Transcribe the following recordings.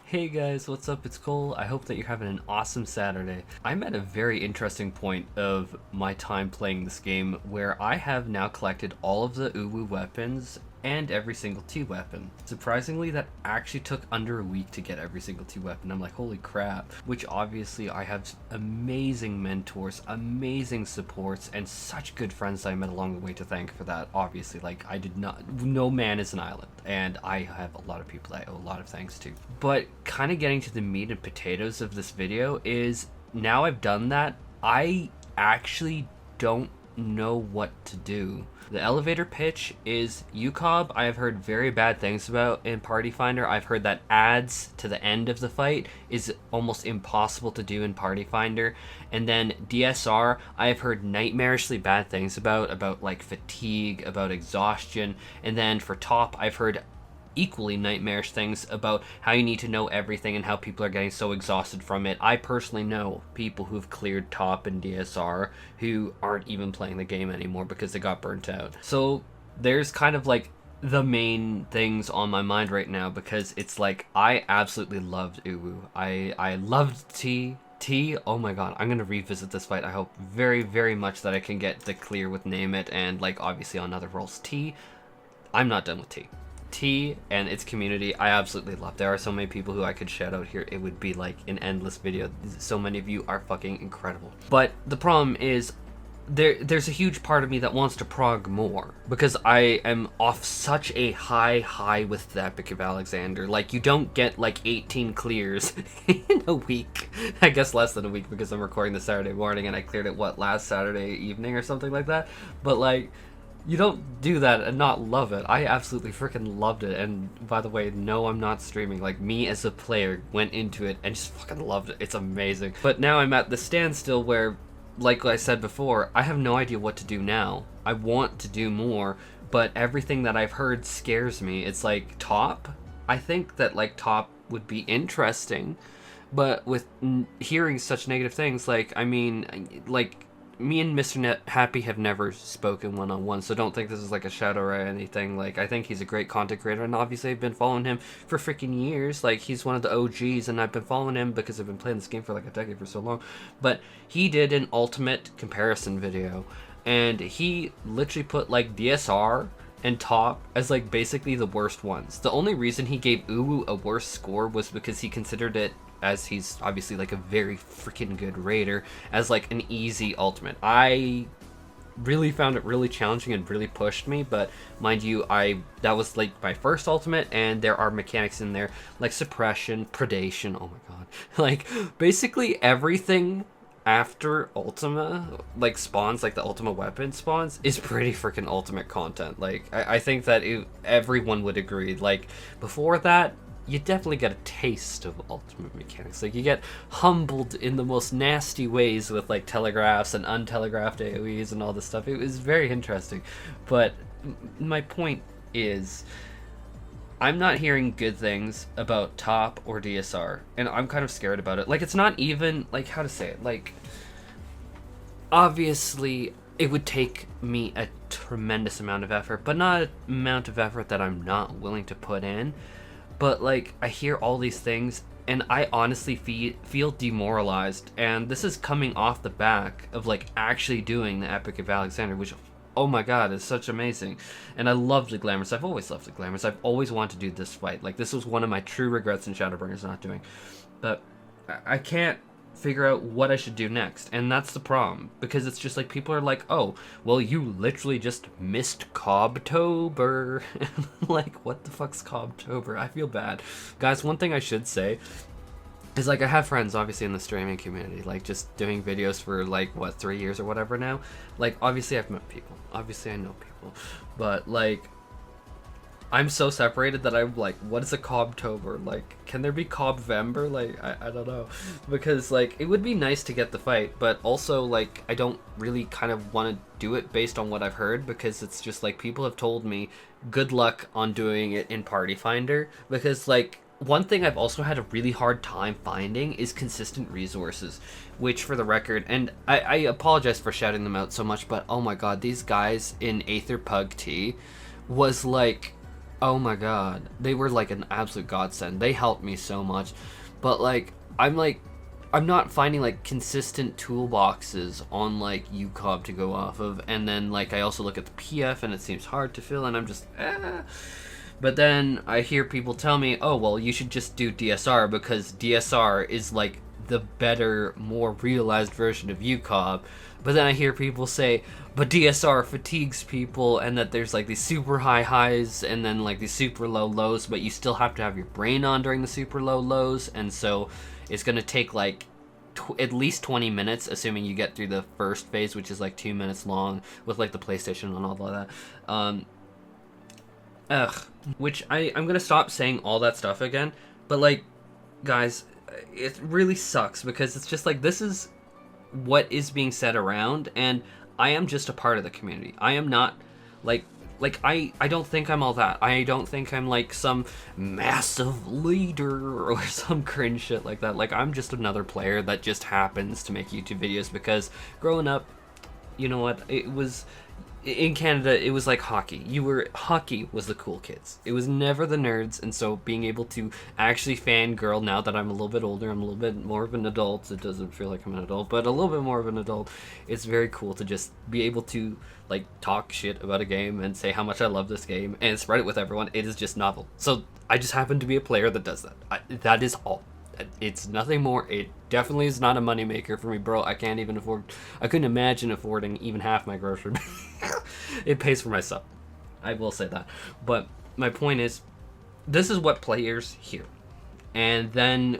Hey guys, what's up? It's Cole. I hope that you're having an awesome Saturday. I'm at a very interesting point of my time playing this game where I have now collected all of the UwU weapons and every single T weapon. Surprisingly, that actually took under a week to get every single T weapon. I'm like, holy crap. Which obviously I have amazing mentors, amazing supports, and such good friends that I met along the way to thank for that. Obviously, like, no man is an island, and I have a lot of people that I owe a lot of thanks to. But kind of getting to the meat and potatoes of this video is, now I've done that, I actually don't know what to do. The elevator pitch is UCOB. I have heard very bad things about in Party Finder. I've heard that adds to the end of the fight is almost impossible to do in Party Finder. And then DSR, I have heard nightmarishly bad things about like fatigue, about exhaustion. And then for top, I've heard equally nightmarish things about how you need to know everything and how people are getting so exhausted from it. I personally know people who've cleared top and DSR who aren't even playing the game anymore because they got burnt out. So there's kind of like the main things on my mind right now, because it's like I absolutely loved UwU. I loved TEA. Oh my god, I'm gonna revisit this fight. I hope very, very much that I can get the clear with Name It and like obviously on other roles. TEA, I'm not done with TEA and its community, I absolutely love. There are so many people who I could shout out here. It would be like an endless video. So many of you are fucking incredible. But the problem is, there's a huge part of me that wants to prog more, because I am off such a high with the Epic of Alexander. Like, you don't get like 18 clears in a week. I guess less than a week, because I'm recording this Saturday morning and I cleared it, last Saturday evening or something like that. But like, you don't do that and not love it. I absolutely freaking loved it. And by the way, no, I'm not streaming. Like, me as a player went into it and just fucking loved it. It's amazing. But now I'm at the standstill where, like I said before, I have no idea what to do now. I want to do more, but everything that I've heard scares me. It's like top. I think that like top would be interesting, but with hearing such negative things, like, I mean, like, me and Mr. Net Happy have never spoken one-on-one, so don't think this is like a shadow or anything. Like, I think he's a great content creator, and obviously I've been following him for freaking years. Like, he's one of the OGs, and I've been following him because I've been playing this game for like a decade for so long. But he did an ultimate comparison video, and he literally put like DSR and top as like basically the worst ones. The only reason he gave UwU a worse score was because he considered it, as he's obviously like a very freaking good raider, as like an easy ultimate. I really found it really challenging and really pushed me, but mind you, that was like my first ultimate, and there are mechanics in there like suppression, predation, oh my god, like basically everything after Ultima like spawns, like the Ultima weapon spawns, is pretty freaking ultimate content. Like, I think that everyone would agree. Like, before that, you definitely get a taste of ultimate mechanics. Like, you get humbled in the most nasty ways with like telegraphs and untelegraphed AoEs and all this stuff. It was very interesting. But my point is, I'm not hearing good things about top or DSR, and I'm kind of scared about it. Like, it's not even like, how to say it, like, obviously it would take me a tremendous amount of effort, but not an amount of effort that I'm not willing to put in. But like, I hear all these things and I honestly feel demoralized, and this is coming off the back of like actually doing the Epic of Alexander, which, oh my god, is such amazing. And I love the Glamours. I've always loved the Glamours. I've always wanted to do this fight. Like, this was one of my true regrets in Shadowbringers not doing. But I can't figure out what I should do next, and that's the problem, because it's just like, people are like, oh, well, you literally just missed COBtober. Like, what the fuck's COBtober? I feel bad. Guys, one thing I should say is, like, I have friends obviously in the streaming community, like, just doing videos for like, what, 3 years or whatever now. Like, obviously I've met people, obviously I know people, but like, I'm so separated that I'm like, what is a COBtober? Like, can there be COBvember? Like, I don't know. Because, like, it would be nice to get the fight, but also, like, I don't really kind of want to do it based on what I've heard, because it's just, like, people have told me, good luck on doing it in Party Finder, because, like, one thing I've also had a really hard time finding is consistent resources, which, for the record, and I apologize for shouting them out so much, but oh my god, these guys in Aether Pug T was, like, Oh my god, they were like an absolute godsend. They helped me so much, but like I'm not finding like consistent toolboxes on like UCOB to go off of, and then like I also look at the PF and it seems hard to fill, and I'm just But then I hear people tell me, oh well, you should just do DSR because DSR is like the better, more realized version of UCOB. But then I hear people say, but DSR fatigues people, and that there's like these super high highs and then like these super low lows, but you still have to have your brain on during the super low lows, and so it's gonna take like at least 20 minutes, assuming you get through the first phase, which is like 2 minutes long, with like the PlayStation and all of that. Which I'm gonna stop saying all that stuff again, but like, guys, it really sucks because it's just like this is what is being said around, and I am just a part of the community. I am not like I don't think I'm all that. I don't think I'm like some massive leader or some cringe shit like that. Like, I'm just another player that just happens to make YouTube videos because growing up, you know what, it was in Canada, it was like hockey. Hockey was the cool kids. It was never the nerds, and so being able to actually fangirl now that I'm a little bit older, I'm a little bit more of an adult. It doesn't feel like I'm an adult, but a little bit more of an adult. It's very cool to just be able to like talk shit about a game and say how much I love this game and spread it with everyone. It is just novel. So I just happen to be a player that does that. That is all. It's nothing more. It definitely is not a moneymaker for me, bro. I couldn't imagine affording even half my grocery bill. It pays for myself. I will say that. But my point is, this is what players hear. And then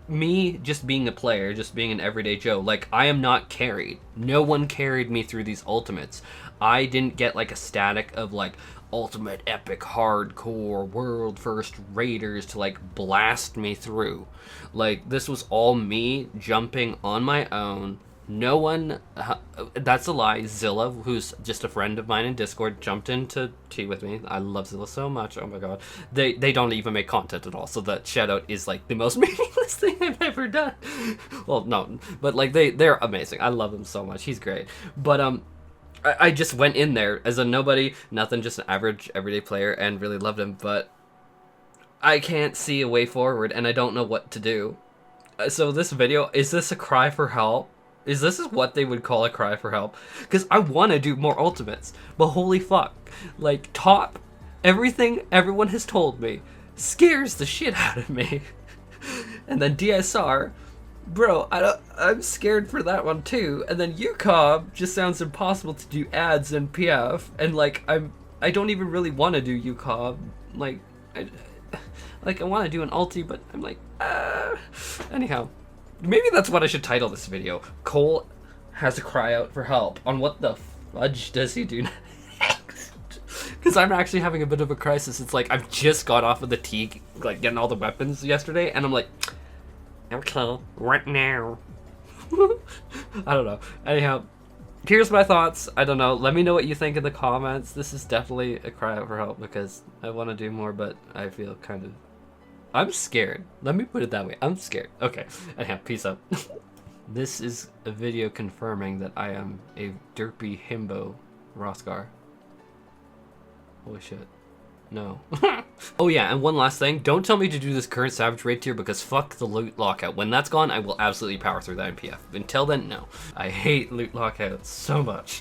me just being a player, just being an everyday Joe, like, I am not carried. No one carried me through these ultimates. I didn't get like a static of like ultimate epic hardcore world first raiders to like blast me through. Like, this was all me jumping on my own. No one, that's a lie. Zilla, who's just a friend of mine in Discord, jumped into tea with me. I love Zilla so much. Oh my god. They don't even make content at all, so that shout out is like the most meaningless thing I've ever done. Well, no, but like they're amazing. I love them so much. He's great. But I just went in there as a nobody, nothing, just an average everyday player, and really loved him, but I can't see a way forward and I don't know what to do. So this video, is this a cry for help? Is this what they would call a cry for help? Because I want to do more ultimates, but holy fuck. Like, top, everything everyone has told me scares the shit out of me. And then DSR, bro, I'm scared for that one too. And then UCOB just sounds impossible to do ads in PF. And like, I don't even really want to do UCOB. Like, I want to do an ulti, but I'm like, anyhow. Maybe that's what I should title this video. Cole has to cry out for help. On what the fudge does he do next? Because I'm actually having a bit of a crisis. It's like, I've just got off of the tea, like getting all the weapons yesterday, and I'm like, okay, what now? I don't know. Anyhow, here's my thoughts. I don't know. Let me know what you think in the comments. This is definitely a cry out for help because I want to do more, but I feel kind of... I'm scared. Let me put it that way. I'm scared. Okay. Anyhow, peace out. This is a video confirming that I am a derpy himbo Rothgar. Holy shit. No. Oh yeah, and one last thing. Don't tell me to do this current Savage Raid tier because fuck the loot lockout. When that's gone, I will absolutely power through that in PF. Until then, no. I hate loot lockouts so much.